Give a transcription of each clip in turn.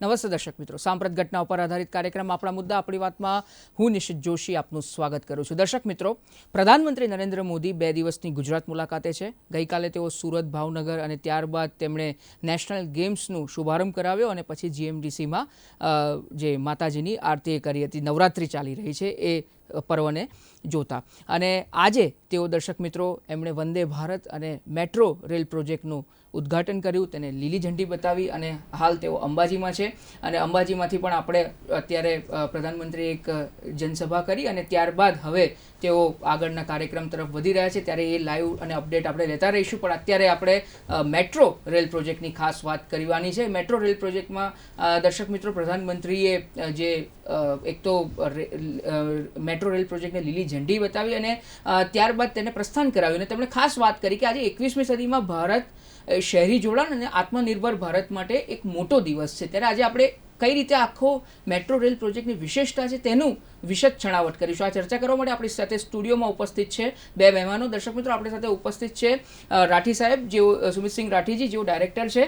નમસ્તે દર્શક મિત્રો, સાંપ્રત ઘટના ઉપર આધારિત કાર્યક્રમ આપણા મુદ્દા આપણી વાતમાં હું નિશિત જોશી આપનું સ્વાગત કરું છું. દર્શક મિત્રો, પ્રધાનમંત્રી નરેન્દ્ર મોદી 2 દિવસની ગુજરાત મુલાકાતે છે. ગઈકાલે તેઓ સુરત, ભાવનગર અને ત્યારબાદ તેમણે નેશનલ ગેમ્સનું શુભારંભ કરાવ્યો અને પછી જીએમડીસીમાં જે માતાજીની આરતી કરી હતી. નવરાત્રિ ચાલી રહી છે એ પર્વને જોતા અને આજે તેઓ દર્શક મિત્રો એમણે વંદે ભારત અને મેટ્રો રેલ પ્રોજેક્ટનું ઉદ્ઘાટન કર્યું, તેને લીલી ઝંડી બતાવી અને હાલ તેઓ અંબાજીમાં છે અને અંબાજીમાંથી પણ આપણે અત્યારે પ્રધાનમંત્રીએ એક જનસભા કરી અને ત્યારબાદ હવે તેઓ આગળના કાર્યક્રમ તરફ વધી રહ્યા છે. ત્યારે એ લાઈવ અને અપડેટ આપણે લેતા રહીશું, પણ અત્યારે આપણે મેટ્રો રેલ પ્રોજેક્ટની ખાસ વાત કરવાની છે. મેટ્રો રેલ પ્રોજેક્ટમાં દર્શક મિત્રો, પ્રધાનમંત્રીએ જે એક તો મેટ્રો રેલ પ્રોજેક્ટને લીલી ઝંડી બતાવી અને ત્યારબાદ તેને પ્રસ્થાન કરાવ્યું અને તેમણે ખાસ વાત કરી કે આજે 21મી સદીમાં ભારત શહેરી જોડાણ અને આત્મનિર્ભર ભારત માટે એક મોટો દિવસ છે. ત્યારે આજે આપણે કઈ રીતે આખો મેટ્રો રેલ પ્રોજેક્ટની વિશેષતા છે તેનું વિશદ છણાવટ કરીશું. આ ચર્ચા કરવા માટે આપણી સાથે સ્ટુડિયોમાં ઉપસ્થિત છે 2 મહેમાનો. દર્શક મિત્રો, આપણી સાથે ઉપસ્થિત છે રાઠી સાહેબ, જેઓ સુમિતસિંહ રાઠીજી, જેઓ ડાયરેક્ટર છે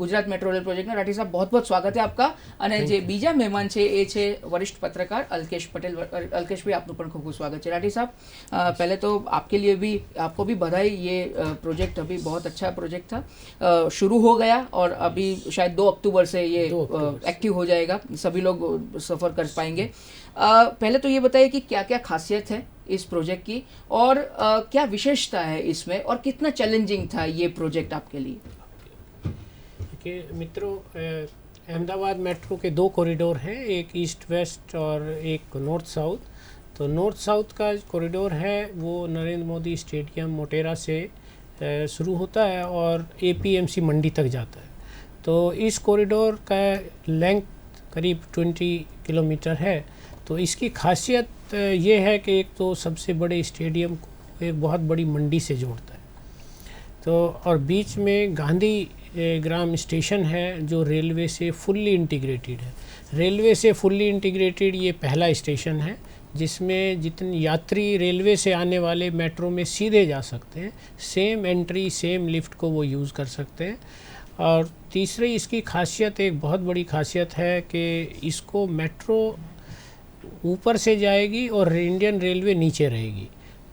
ગુજરાત મેટ્રો રેલ પ્રોજેક્ટના. રાઠી साहब, बहुत बहुत स्वागत है आपका. અને જે બીજા મહેમાન છે એ છે वरिष्ठ पत्रकार अल्केश पटेल. अल्केश भाई, आपનું પણ ખૂબ ખૂબ સ્વાગત છે. राठी साहब, पहले तो आपके लिए भी, आपको भी बधाई. ये प्रोजेक्ट अभी बहुत अच्छा प्रोजेक्ट था, शुरू हो गया और अभी शायद 2 अक्टूबर से ये एक्टिव हो जाएगा, सभी लोग सफ़र कर पाएंगे. पहले तो ये बताइए कि क्या क्या खासियत है इस प्रोजेक्ट की और क्या विशेषता है इसमें और कितना चैलेंजिंग था ये प्रोजेक्ट आपके लिए. कि मित्रों, अहमदाबाद मेट्रो के 2 कॉरिडोर हैं, एक ईस्ट वेस्ट और एक नॉर्थ साउथ. तो नॉर्थ साउथ का कॉरिडोर है वो नरेंद्र मोदी स्टेडियम मोटेरा से शुरू होता है और एपीएमसी मंडी तक जाता है. तो इस कॉरिडोर का लेंथ करीब 20 किलोमीटर है. तो इसकी खासियत ये है कि एक तो सबसे बड़े स्टेडियम को एक बहुत बड़ी मंडी से जोड़ता है. तो और बीच में गांधी ग्राम स्टेशन है जो रेलवे से फुल्ली इंटीग्रेटेड है. रेलवे से फुल्ली इंटीग्रेटेड ये पहला स्टेशन है जिसमें जितने यात्री रेलवे से आने वाले मेट्रो में सीधे जा सकते हैं. सेम एंट्री, सेम लिफ्ट को वो यूज़ कर सकते हैं. और तीसरी इसकी खासियत, एक बहुत बड़ी खासियत है कि इसको मेट्रो ऊपर से जाएगी और इंडियन रेलवे नीचे रहेगी.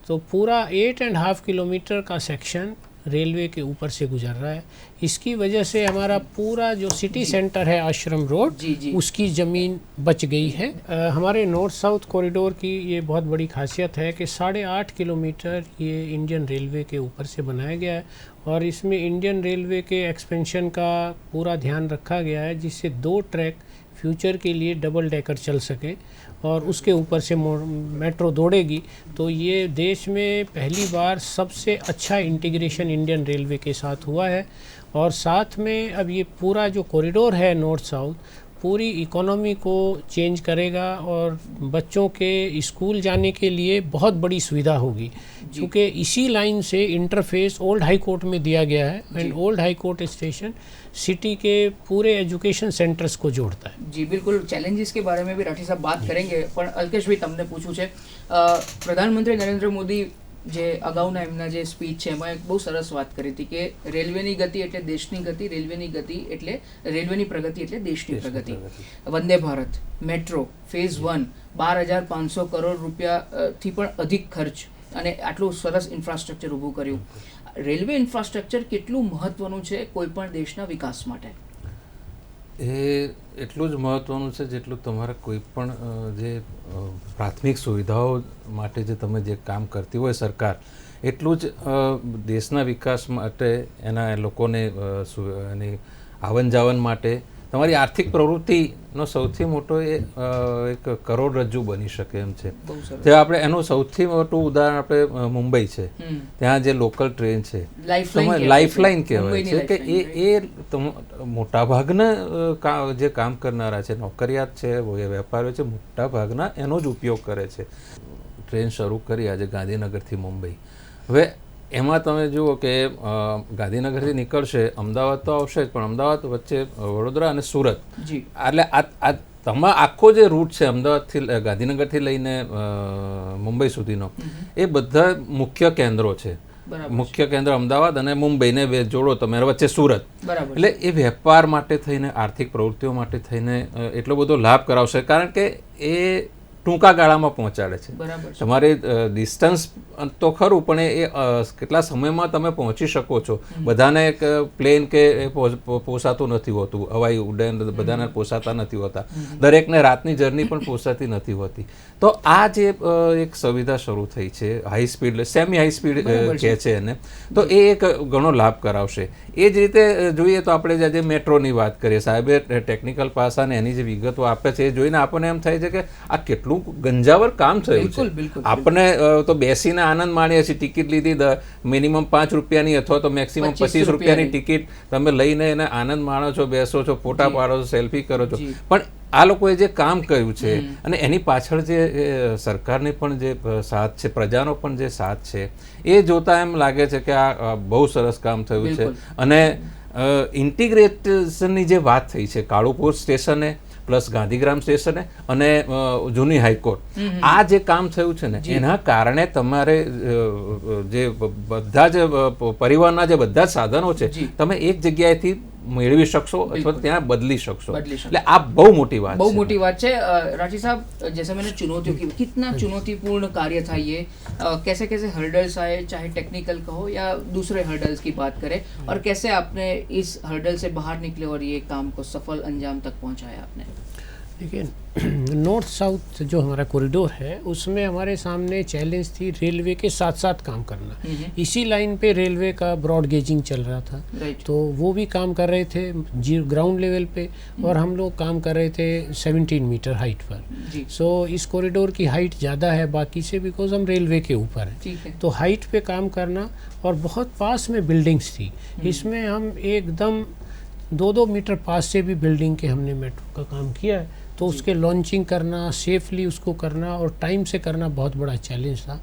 तो पूरा 8.5 किलोमीटर का सेक्शन रेलवे के ऊपर से गुजर रहा है. इसकी वजह से हमारा पूरा जो सिटी सेंटर है आश्रम रोड, उसकी ज़मीन बच गई है. हमारे नॉर्थ साउथ कॉरिडोर की ये बहुत बड़ी खासियत है कि 8.5 किलोमीटर ये इंडियन रेलवे के ऊपर से बनाया गया है और इसमें इंडियन रेलवे के एक्सपेंशन का पूरा ध्यान रखा गया है जिससे 2 ट्रैक फ्यूचर के लिए डबल डेकर चल सके और उसके ऊपर से मेट्रो दौड़ेगी. तो ये देश में पहली बार सबसे अच्छा इंटीग्रेशन इंडियन रेलवे के साथ हुआ है. और साथ में अब ये पूरा जो कॉरिडोर है नॉर्थ साउथ, पूरी इकोनॉमी को चेंज करेगा और बच्चों के स्कूल जाने के लिए बहुत बड़ी सुविधा होगी क्योंकि इसी लाइन से इंटरफेस ओल्ड हाई कोर्ट में दिया गया है and old high court station city के पूरे एजुकेशन सेंटर्स को जोड़ता है. जी बिल्कुल, चैलेंजेस के बारे में भी राठी साहब बात करेंगे, પણ અલ્કેશ ભાઈ, તમને પૂછવું છે, પ્રધાનમંત્રી નરેન્દ્ર મોદી જે અગાઉના એમના જે સ્પીચ છે એમાં એક બહુ સરસ વાત કરી હતી કે રેલવેની ગતિ એટલે દેશની ગતિ, રેલવેની ગતિ એટલે રેલવેની પ્રગતિ એટલે દેશની પ્રગતિ. વંદે ભારત મેટ્રો ફેઝ 1 12,500 કરોડ રૂપિયાથી પણ અધિક ખર્ચ અને આટલું સરસ ઇન્ફ્રાસ્ટ્રક્ચર ઊભું કર્યું. રેલવે ઇન્ફ્રાસ્ટ્રક્ચર કેટલું મહત્વનું છે કોઈ પણ દેશના વિકાસ માટે? એ એટલું જ મહત્ત્વનું છે જેટલું તમારા કોઈ પણ જે પ્રાથમિક સુવિધાઓ માટે જે તમે જે કામ કરતી હોય સરકાર, એટલું જ દેશના વિકાસ માટે, એના લોકોને એની આવન જાવન માટે, તમારી આર્થિક પ્રવૃત્તિનો સૌથી મોટો એ એક કરોડરજ્જુ બની શકે એમ છે. તે આપણે એનું સૌથી મોટું ઉદાહરણ આપણે મુંબઈ છે, ત્યાં જે લોકલ ટ્રેન છે લાઇફલાઇન કહેવાય છે કે એ મોટાભાગના જે કામ કરનારા છે, નોકરિયાત છે, વેપારીઓ છે, મોટાભાગના એનો જ ઉપયોગ કરે છે. ટ્રેન શરૂ કરી આજે ગાંધીનગરથી મુંબઈ. હવે એમાં તમે જુઓ કે ગાંધીનગરથી નીકળશે, અમદાવાદ તો આવશે જ, પણ અમદાવાદ વચ્ચે વડોદરા અને સુરત, એટલે આ આખો જે રૂટ છે અમદાવાદથી ગાંધીનગરથી લઈને મુંબઈ સુધીનો, એ બધા મુખ્ય કેન્દ્રો છે. બરાબર મુખ્ય કેન્દ્ર અમદાવાદ અને મુંબઈને જોડો તમે અને વચ્ચે સુરત. બરાબર એટલે એ વેપાર માટે થઈને આર્થિક પ્રવૃત્તિઓ માટે થઈને એટલો બધો લાભ કરાવશે, કારણ કે એ ટૂંકા ગાળામાં પહોંચાડે છે. બરાબર છે. તમારે ડિસ્ટન્સ તો ખરું, પણ એ કેટલા સમયમાં તમે પહોંચી શકો છો. બધાને પ્લેન કે પોસાતું નથી હોતું, હવાઈ ઉડ્ડયન બધાને પોસાતા નથી હોતા, દરેકને રાતની જર્ની પણ પોસાતી નથી હોતી. તો આ જે એક સુવિધા શરૂ થઈ છે high speed, semi high speed કહે છે એને, તો એ એક ઘણો લાભ કરાવશે. એ જ રીતે જોઈએ તો આપણે આજે મેટ્રોની વાત કરીએ, સાહેબે ટેકનિકલ પાસાને એની જે વિગતો આપે છે એ જોઈને આપણને એમ થાય છે કે આ કેટલું ગંજાવર કામ થયું છે. આપણે તો બેસીને આનંદ માણીએ છીએ, ટિકિટ લીધી મિનિમમ 5 રૂપિયાની અથવા તો મેક્સિમમ 25 રૂપિયાની ટિકિટ તમે લઈને એને આનંદ માણો છો, બેસો છો, ફોટા પાડો છો, સેલ્ફી કરો છો. પણ આ લોકોએ જે કામ કર્યું છે અને એની પાછળ જે સરકારની પણ જે સાથ છે, પ્રજાનો પણ જે સાથ છે, એ જોતા એમ લાગે છે કે આ બહુ સરસ કામ થયું છે. અને ઇન્ટિગ્રેશનની જે વાત થઈ છે, કાળુપુર સ્ટેશને પ્લસ ગાંધીગ્રામ સ્ટેશને અને જૂની હાઈકોર્ટ, આ જે કામ થયું છે ને એના કારણે તમારે જે બધા જ પરિવહનના જે બધા જ સાધનો છે તમે એક જગ્યાએથી મેળવી શકશો અથવા ત્યાં બદલી શકશો. એટલે આ બહુ મોટી વાત बहुत मोटी बात है। राठी साहब, जैसे मैंने चुनौतियों की, कितना चुनौतीपूर्ण कार्य था ये, कैसे कैसे हर्डल्स आए, चाहे टेक्निकल कहो या दूसरे हर्डल्स की बात करें, और कैसे आपने इस हर्डल से बाहर निकले और ये काम को सफल अंजाम तक पहुंचाया आपने? देखिए, नॉर्थ साउथ जो हमारा कॉरिडोर है उसमें हमारे सामने चैलेंज थी रेलवे के साथ साथ काम करना। इसी लाइन पे रेलवे का ब्रॉड गेजिंग चल रहा था, तो वो भी काम कर रहे थे ग्राउंड लेवल पे, और हम लोग काम कर रहे थे 17 मीटर हाइट पर। सो इस कॉरिडोर की हाइट ज़्यादा है बाकी से, बिकॉज हम रेलवे के ऊपर हैं, तो हाइट पे काम करना, और बहुत पास में बिल्डिंग्स थी। इसमें हम एकदम 2-2 मीटर पास से भी बिल्डिंग के हमने मेट्रो का काम किया है, तो उसके लॉन्चिंग करना, सेफली उसको करना और टाइम से करना बहुत बड़ा चैलेंज था।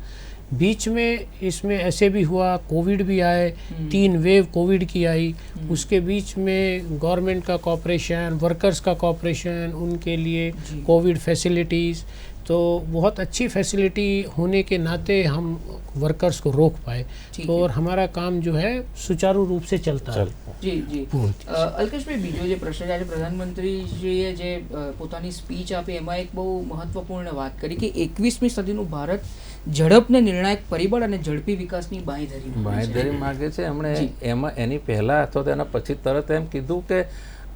बीच में इसमें ऐसे भी हुआ, कोविड भी आए, 3 वेव कोविड की आई, उसके बीच में गवर्नमेंट का कॉपरेशन, वर्कर्स का कॉपरेशन, उनके लिए कोविड फैसिलिटीज़, तो बहुत अच्छी फैसिलिटी होने के नाते हम वर्कर्स को रोक पाए, तो और हमारा काम जो है सुचारू रूप से चलता है। જી જી અલ્કેશભાઈ, બીજો જે પ્રશ્ન છે, આજે પ્રધાનમંત્રીજીએ જે પોતાની સ્પીચ આપી એમાં એક બહુ મહત્વપૂર્ણ વાત કરી કે 21મી સદીનું ભારત ઝડપને નિર્ણાયક પરિબળ અને ઝડપી વિકાસની બાંયધરી માગે છે. એમણે એમાં એની પહેલા અથવા તો એના પછી તરત એમ કીધું કે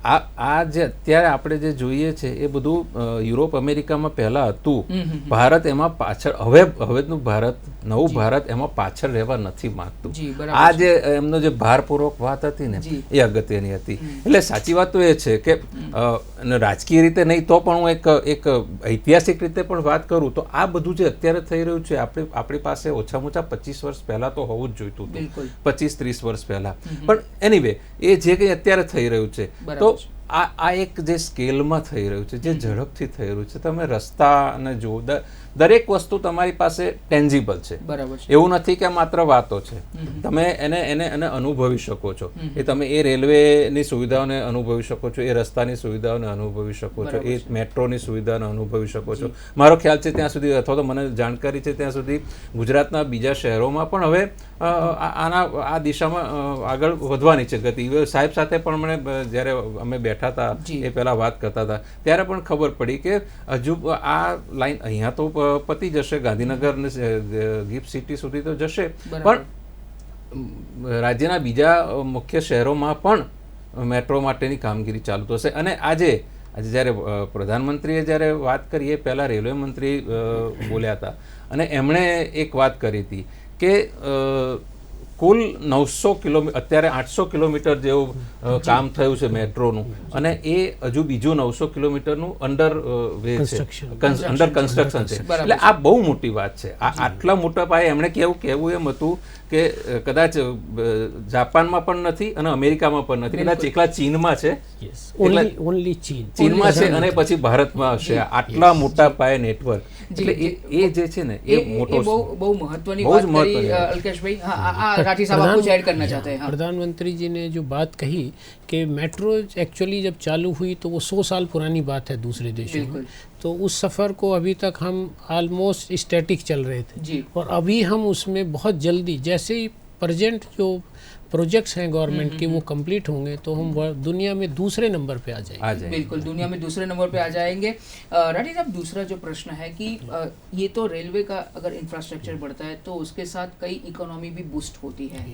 આ જે અત્યારે આપણે જે જોઈએ છે એ બધું યુરોપ અમેરિકામાં પહેલા હતું, ભારત એમાં પાછળ, હવેનું ભારત, નવું ભારત એમાં પાછળ રહેવા નથી માંગતું. આ જે એમનો જે ભારપૂર્વક વાત હતી ને એ અગત્યની હતી. એટલે સાચી વાત તો એ છે કે રાજકીય રીતે નહીં તો પણ હું એક ઐતિહાસિક રીતે પણ વાત કરું તો આ બધું જે અત્યારે થઈ રહ્યું છે આપણી પાસે ઓછામાં ઓછા 25 વર્ષ પહેલા તો હોવું જ જોઈતું હતું, 25-30 વર્ષ પહેલા. પણ એનીવે એ જે કંઈ અત્યારે થઈ રહ્યું છે, તો આ એક જે સ્કેલમાં થઈ રહ્યું છે, જે ઝડપથી થઈ રહ્યું છે, તમે રસ્તા અને જુઓ, દરેક વસ્તુ તમારી પાસે ટેન્જિબલ છે. એવું નથી કે માત્ર વાતો છે, તમે એને અનુભવી શકો છો. એ તમે એ રેલવેની સુવિધાઓને અનુભવી શકો છો, એ રસ્તાની સુવિધાઓને અનુભવી શકો છો, એ મેટ્રોની સુવિધાને અનુભવી શકો છો. મારો ખ્યાલ છે ત્યાં સુધી, અથવા તો મને જાણકારી છે ત્યાં સુધી, ગુજરાતના બીજા શહેરોમાં પણ હવે આ દિશામાં આગળ વધવાની છે ગતિ. સાહેબ સાથે પણ મને જ્યારે અમે બેઠા હતા એ પહેલા વાત કરતા હતા ત્યારે પણ ખબર પડી કે હજુ આ લાઈન અહીંયા તો પતી જશે, ગાંધીનગર ને ગિફ્ટ સિટી સુધી તો જશે, પણ રાજ્યના બીજા મુખ્ય શહેરોમાં પણ મેટ્રો માટેની કામગીરી ચાલુ થશે. અને આજે જ્યારે પ્રધાનમંત્રીએ જ્યારે વાત કરી એ પહેલાં રેલવે મંત્રી બોલ્યા હતા અને એમણે એક વાત કરી હતી કે કુલ 900 કિલોમીટર, અત્યારે 800 કિલોમીટર જેવું કામ થયું છે મેટ્રોનું, અને એ હજુ બીજું 900 કિલોમીટરનું અંડર વે છે, અંડર કન્સ્ટ્રક્શન છે. એટલે આ બહુ મોટી વાત છે. આટલા મોટા પાયે એમણે કહેવું એમ હતું કે કદાચ જાપાનમાં પણ નથી અને અમેરિકામાં પણ નથી, કદાચ એકલા ચીનમાં છે, ચીનમાં છે અને પછી ભારતમાં હશે. આટલા મોટા પાયે નેટવર્ક, એટલે એ જે છે ને એ મોટો, બહુ મહત્વની વાત કરી અલ્કેશભાઈ. હા, राठी साहब आप कुछ ऐड करना चाहते हैं? प्रधानमंत्री जी ने जो बात कही कि मेट्रो एक्चुअली जब चालू हुई तो वो 100 साल पुरानी बात है दूसरे देशों में, तो उस सफ़र को अभी तक हम ऑलमोस्ट स्टैटिक चल रहे थे, और अभी हम उसमें बहुत जल्दी, जैसे ही प्रेजेंट जो प्रोजेक्ट्स हैं गवर्नमेंट के वो कंप्लीट होंगे तो हम दुनिया में दूसरे नंबर पे आ जाएंगे। बिल्कुल दुनिया में दूसरे नंबर पे आ जाएंगे। राठी साहब, दूसरा जो प्रश्न है कि ये तो रेलवे का अगर इंफ्रास्ट्रक्चर बढ़ता है तो उसके साथ कई इकोनॉमी भी बूस्ट होती है,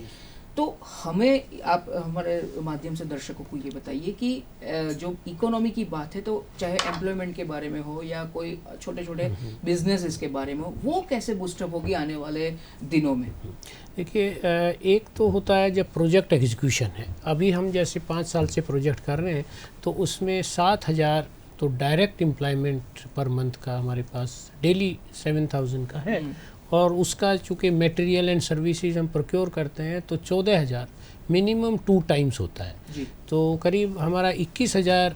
तो हमें आप हमारे माध्यम से दर्शकों को ये बताइए कि जो इकोनॉमी की बात है, तो चाहे एम्प्लॉयमेंट के बारे में हो या कोई छोटे छोटे बिजनेसेस के बारे में हो, वो कैसे बूस्टअप होगी आने वाले दिनों में? देखिए, एक तो होता है जब प्रोजेक्ट एग्जीक्यूशन है। अभी हम जैसे 5 साल से प्रोजेक्ट कर रहे हैं तो उसमें 7,000 तो डायरेक्ट एम्प्लॉयमेंट पर मंथ का हमारे पास डेली 7,000 का है, और उसका चूँकि मटेरियल एंड सर्विसेज हम प्रोक्योर करते हैं तो 14,000 मिनिमम 2 टाइम्स होता है जी। तो करीब हमारा 21,000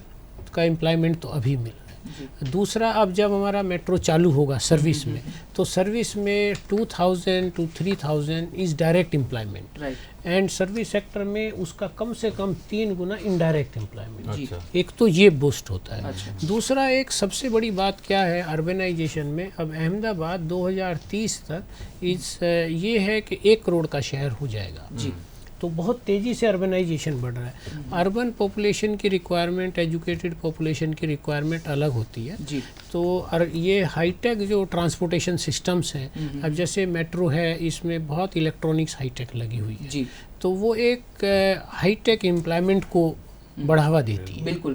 का एम्प्लॉयमेंट तो अभी मिल रहा है। दूसरा, अब जब हमारा मेट्रो चालू होगा सर्विस में तो सर्विस में 2,000 to 3,000 is direct employment, right. And service sector में उसका कम से कम 3 गुना इनडायरेक्ट एम्प्लॉयमेंट। अच्छा। एक तो ये बूस्ट होता है। अच्छा। दूसरा, एक सबसे बड़ी बात क्या है अर्बनाइजेशन में, अब अहमदाबाद 2030 तक ये है कि 1 करोड़ का शहर हो जाएगा जी। तो बहुत तेज़ी से अर्बनाइजेशन बढ़ रहा है। अर्बन पॉपुलेशन की रिक्वायरमेंट, एजुकेटेड पॉपुलेशन की रिक्वायरमेंट अलग होती है जी। तो ये हाईटेक जो ट्रांसपोर्टेशन सिस्टम्स हैं, अब जैसे मेट्रो है इसमें बहुत इलेक्ट्रॉनिक्स हाईटेक लगी हुई है जी। तो वो एक हाईटेक एम्प्लॉयमेंट को बढ़ावा देती है। બિલકુલ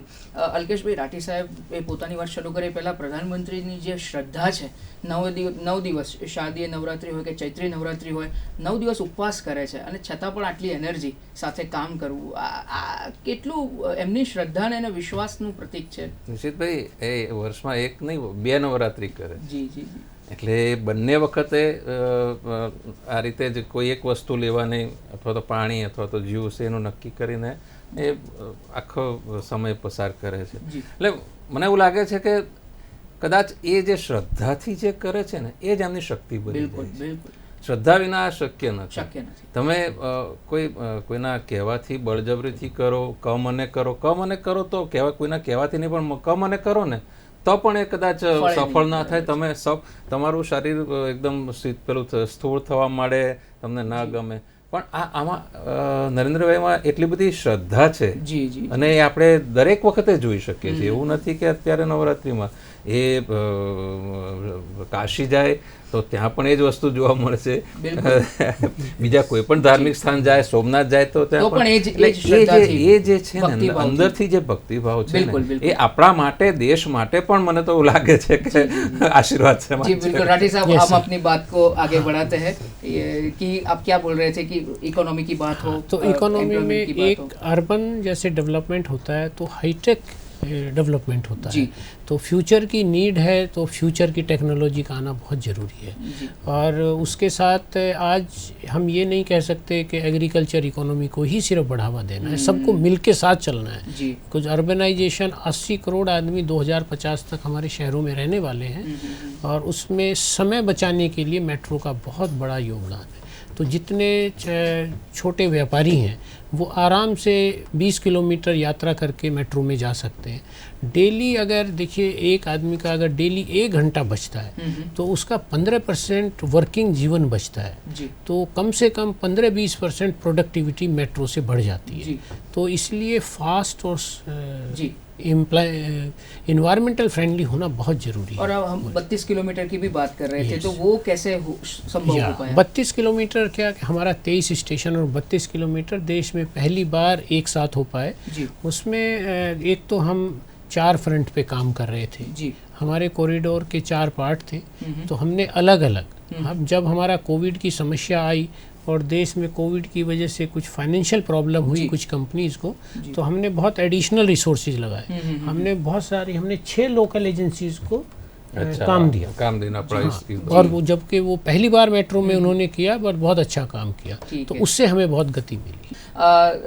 અલ્કેશભાઈ રાઠી સાહેબ એ પોતાની વાત શરૂ કરે પહેલાં પ્રધાનમંત્રીની જે શ્રદ્ધા છે, 9 દિવસ શારદીય નવરાત્રિ હોય કે ચૈત્રી નવરાત્રિ હોય, 9 દિવસ ઉપવાસ કરે છે અને છતાં પણ આટલી એનર્જી સાથે કામ કરવું, આ કેટલું એમની શ્રદ્ધા અને વિશ્વાસનું પ્રતીક છે? નિશ્ચિતભાઈ, એ વર્ષમાં એક નહીં 2 નવરાત્રિ કરે. જી જી જી। એટલે બંને વખતે આ રીતે જ કોઈ એક વસ્તુ લેવાની અથવા તો પાણી અથવા તો જ્યુસ એનું નક્કી કરીને એ આખો સમય પસાર કરે છે. એટલે મને એવું લાગે છે કે કદાચ એ જે શ્રદ્ધાથી જે કરે છે ને એ જ એમની શક્તિ બની બિલકુલ જાય છે. બિલકુલ શ્રદ્ધા વિના આ શક્ય નથી. શક્ય નથી। તમે કોઈના કહેવાથી બળજબરીથી કરો, કમને કરો તો કોઈના કહેવાથી નહીં પણ કમને કરો ને તો પણ એ કદાચ સફળ ના થાય. તમે તમારું શરીર એકદમ પેલું સ્થૂળ થવા માંડે, તમને ના ગમે. પણ આમાં નરેન્દ્રભાઈમાં એટલી બધી શ્રદ્ધા છે જી જી। અને એ આપણે દરેક વખતે જોઈ શકીએ છીએ. એવું નથી કે અત્યારે નવરાત્રિમાં એ કાશી જાય તો ત્યાં પણ એ જ વસ્તુ જોવા મળશે, બીજા કોઈ પણ ધાર્મિક સ્થાન જાય, સોમનાથ જાય તો ત્યાં પણ એ જે છે ને અંદરથી જે ભક્તિભાવ છે ને એ આપણા માટે, દેશ માટે પણ મને તો લાગે છે કે આશીર્વાદ છે। जी बिल्कुल राठी साहब, हम अपनी बात को आगे बढ़ाते हैं कि आप क्या बोल रहे थे कि इकोनॉमी की बात हो तो इकोनॉमी में एक अर्बन जैसे डेवलपमेंट होता है तो हाईटेक डेवलपमेंट होता है, तो फ्यूचर की नीड है तो फ्यूचर की टेक्नोलॉजी का आना बहुत ज़रूरी है। और उसके साथ आज हम ये नहीं कह सकते कि एग्रीकल्चर इकोनॉमी को ही सिर्फ बढ़ावा देना है, सबको मिल के साथ चलना है। कुछ अर्बनाइजेशन 80 करोड़ आदमी 2050 तक हमारे शहरों में रहने वाले हैं और उसमें समय बचाने के लिए मेट्रो का बहुत बड़ा योगदान है। तो जितने छोटे व्यापारी हैं वो आराम से 20 किलोमीटर यात्रा करके मेट्रो में जा सकते हैं। डेली अगर देखिए एक आदमी का अगर डेली 1 घंटा बचता है तो उसका 15% वर्किंग जीवन बचता है, तो कम से कम 15-20% प्रोडक्टिविटी मेट्रो से बढ़ जाती है। तो इसलिए फास्ट और इन्वायरमेंटल फ्रेंडली होना बहुत जरूरी है। और अब हम 32 किलोमीटर की भी बात कर रहे थे, तो वो कैसे संभव हो पाया? 32 किलोमीटर क्या, हमारा 23 स्टेशन और 32 किलोमीटर देश में पहली बार एक साथ हो पाए। उसमें एक तो हम 4 फ्रंट पे काम कर रहे थे, हमारे कॉरिडोर के 4 पार्ट थे, तो हमने अलग अलग, अब जब हमारा कोविड की समस्या आई और देश में कोविड की वजह से कुछ फाइनेंशियल प्रॉब्लम हुई कुछ कंपनीज को, तो हमने बहुत एडिशनल रिसोर्सेज लगाए। हमने बहुत सारी, हमने 6 लोकल एजेंसीज को काम देना पड़ा। और वो जबकि वो पहली बार मेट्रो में उन्होंने किया पर बहुत अच्छा काम किया, तो उससे हमें बहुत गति मिली।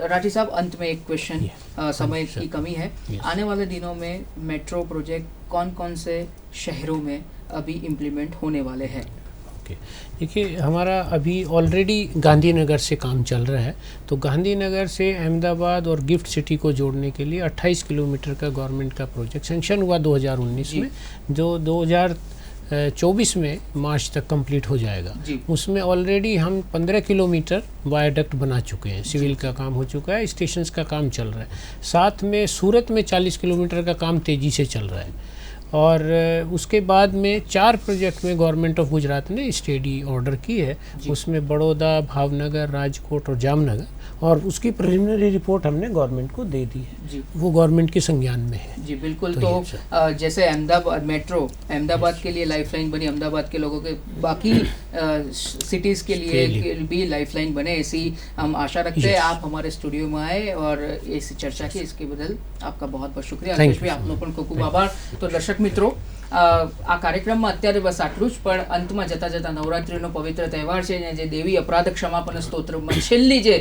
राठी साहब, अंत में एक क्वेश्चन, समय की कमी है, आने वाले दिनों में मेट्रो प्रोजेक्ट कौन कौन से शहरों में अभी इम्प्लीमेंट होने वाले हैं? देखिए, हमारा अभी ऑलरेडी गांधीनगर से काम चल रहा है, तो गांधीनगर से अहमदाबाद और गिफ्ट सिटी को जोड़ने के लिए 28 किलोमीटर का गवर्नमेंट का प्रोजेक्ट सैंक्शन हुआ 2019 में, जो 24 में मार्च तक कंप्लीट हो जाएगा। जी। उसमें ऑलरेडी हम 15 किलोमीटर वायाडक्ट बना चुके हैं, सिविल का काम हो चुका है, स्टेशंस का काम चल रहा है, साथ में सूरत में 40 किलोमीटर का काम तेज़ी से चल रहा है। और उसके बाद में 4 प्रोजेक्ट में गवर्नमेंट ऑफ गुजरात ने स्टडी ऑर्डर की है, उसमें बड़ौदा, भावनगर, राजकोट और जामनगर, और उसकी प्रिलिमिनरी रिपोर्ट हमने गवर्नमेंट को दे दी है। जी। वो गवर्नमेंट के संज्ञान में है। जी बिल्कुल। तो तो ये जैसे अहमदाबाद मेट्रो अहमदाबाद के लिए लाइफलाइन बनी, अहमदाबाद के लोगों के बाकी सिटीज के लिए भी लाइफलाइन बने, ऐसी हम आशा रखते हैं। आप हमारे स्टूडियो में आए और ऐसी चर्चा की, इसके बदल आपका बहुत बहुत શુક્રિયા। અલ્પેશભાઈ આપનો પણ ખૂબ ખૂબ આભાર। તો દર્શક મિત્રો, આ કાર્યક્રમમાં અત્યારે બસ આટલું જ, પણ અંતમાં જતા જતા નવરાત્રિનો પવિત્ર તહેવાર છે ને જે દેવી અપરાધ ક્ષમાપન સ્તોત્રમાં છેલ્લી જે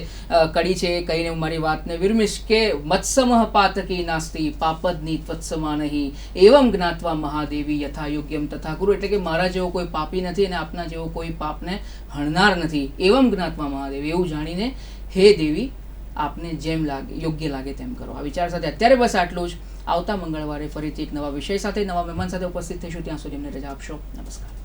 કડી છે એ કહીને હું મારી વાતને વિરમીશ કે મત્સમઃ પાતકી નાસ્તિ પાપદની ત્વત્સમા નહીં એવમ જ્ઞાત્વા મહાદેવી યથા યોગ્યમ તથા ગુરુ, એટલે કે મારા જેવો કોઈ પાપી નથી અને આપના જેવો કોઈ પાપને હણનાર નથી, એવમ જ્ઞાત્વા મહાદેવી, એવું જાણીને હે દેવી આપને જેમ લાગે યોગ્ય લાગે તેમ કરો। આ વિચાર સાથે અત્યારે બસ આટલું જ। આવતા મંગળવારે ફરીથી એક નવા વિષય સાથે, નવા મહેમાન સાથે ઉપસ્થિત થઈશું। ત્યાં સુધી અમને રજા આપશો। નમસ્કાર।